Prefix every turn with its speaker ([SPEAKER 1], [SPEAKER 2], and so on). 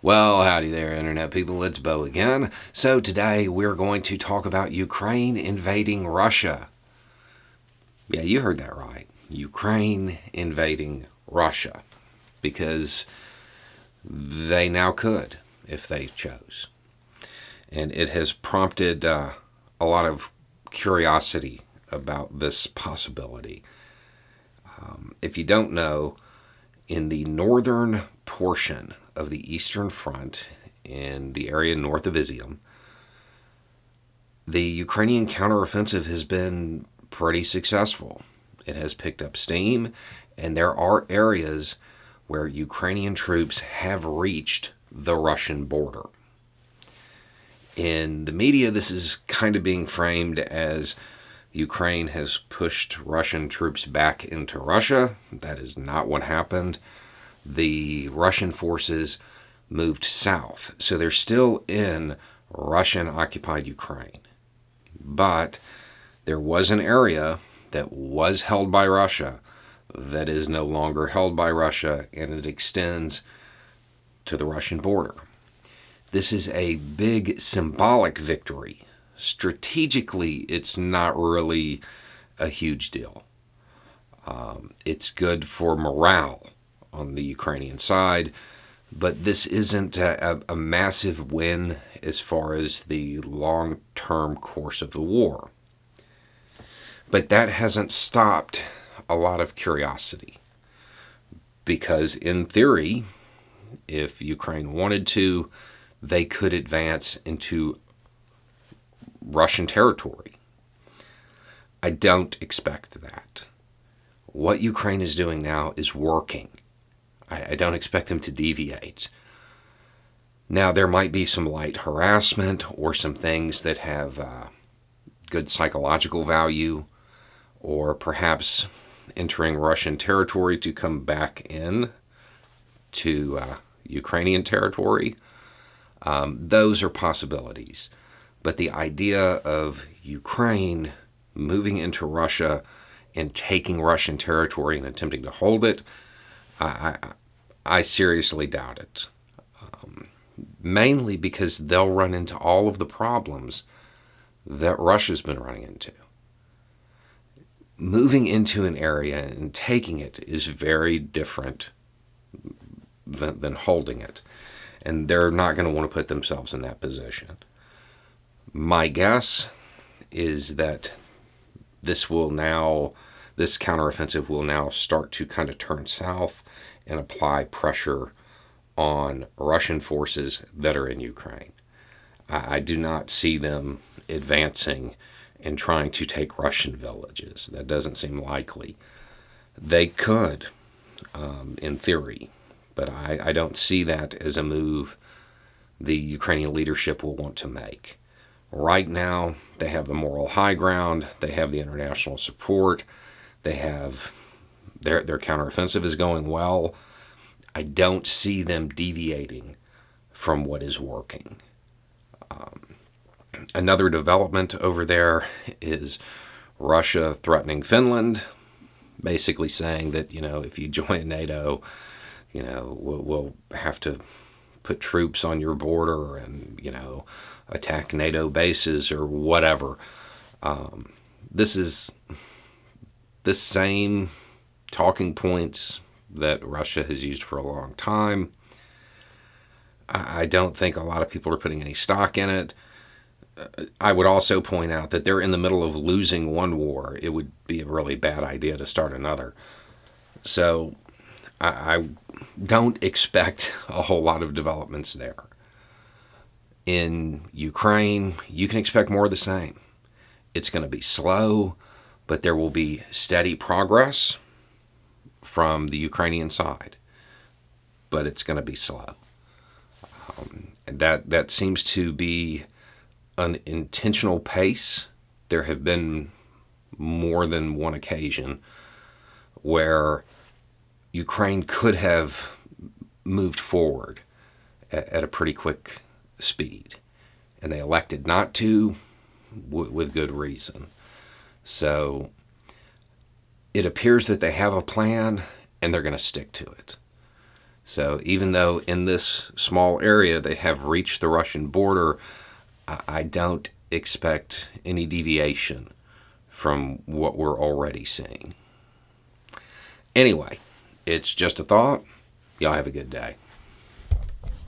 [SPEAKER 1] Well, howdy there, Internet people. It's Bo again. So, today we're going to talk about Ukraine invading Russia. Yeah, you heard that right. Ukraine invading Russia. Because they now could, if they chose. And it has prompted a lot of curiosity about this possibility. If you don't know, in the northern portion of the Eastern Front, in the area north of Izium, the Ukrainian counteroffensive has been pretty successful. It has picked up steam, and there are areas where Ukrainian troops have reached the Russian border. In the media, this is kind of being framed as Ukraine has pushed Russian troops back into Russia. That is not what happened. The Russian forces moved south, so they're still in Russian-occupied Ukraine. But there was an area that was held by Russia that is no longer held by Russia, and it extends to the Russian border. This is a big symbolic victory. Strategically, it's not really a huge deal. It's good for morale on the Ukrainian side, but this isn't a massive win as far as the long-term course of the war. But that hasn't stopped a lot of curiosity, because in theory, if Ukraine wanted to, they could advance into Russian territory. I don't expect that. What Ukraine is doing now is working. I don't expect them to deviate. Now, there might be some light harassment or some things that have good psychological value, or perhaps entering Russian territory to come back in to Ukrainian territory. Those are possibilities. But the idea of Ukraine moving into Russia and taking Russian territory and attempting to hold it, I seriously doubt it. Mainly because they'll run into all of the problems that Russia's been running into. Moving into an area and taking it is very different than holding it. And they're not going to want to put themselves in that position. My guess is that this counteroffensive will now start to kind of turn south and apply pressure on Russian forces that are in Ukraine. I do not see them advancing and trying to take Russian villages. That doesn't seem likely. They could, in theory, but I don't see that as a move the Ukrainian leadership will want to make. Right now, they have the moral high ground. They have the international support. They have their counteroffensive is going well. I don't see them deviating from what is working. Another development over there is Russia threatening Finland, basically saying that, if you join NATO, we'll have to put troops on your border and, attack NATO bases or whatever. This is the same talking points that Russia has used for a long time. I don't think a lot of people are putting any stock in it. I would also point out that they're in the middle of losing one war. It would be a really bad idea to start another. So I don't expect a whole lot of developments there. In Ukraine, you can expect more of the same. It's going to be slow, but there will be steady progress from the Ukrainian side. But it's going to be slow. And that seems to be an intentional pace. There have been more than one occasion where Ukraine could have moved forward at a pretty quick speed, and they elected not to, with good reason. So it appears that they have a plan, and they're going to stick to it. So even though in this small area they have reached the Russian border, I don't expect any deviation from what we're already seeing. Anyway, it's just a thought. Y'all have a good day.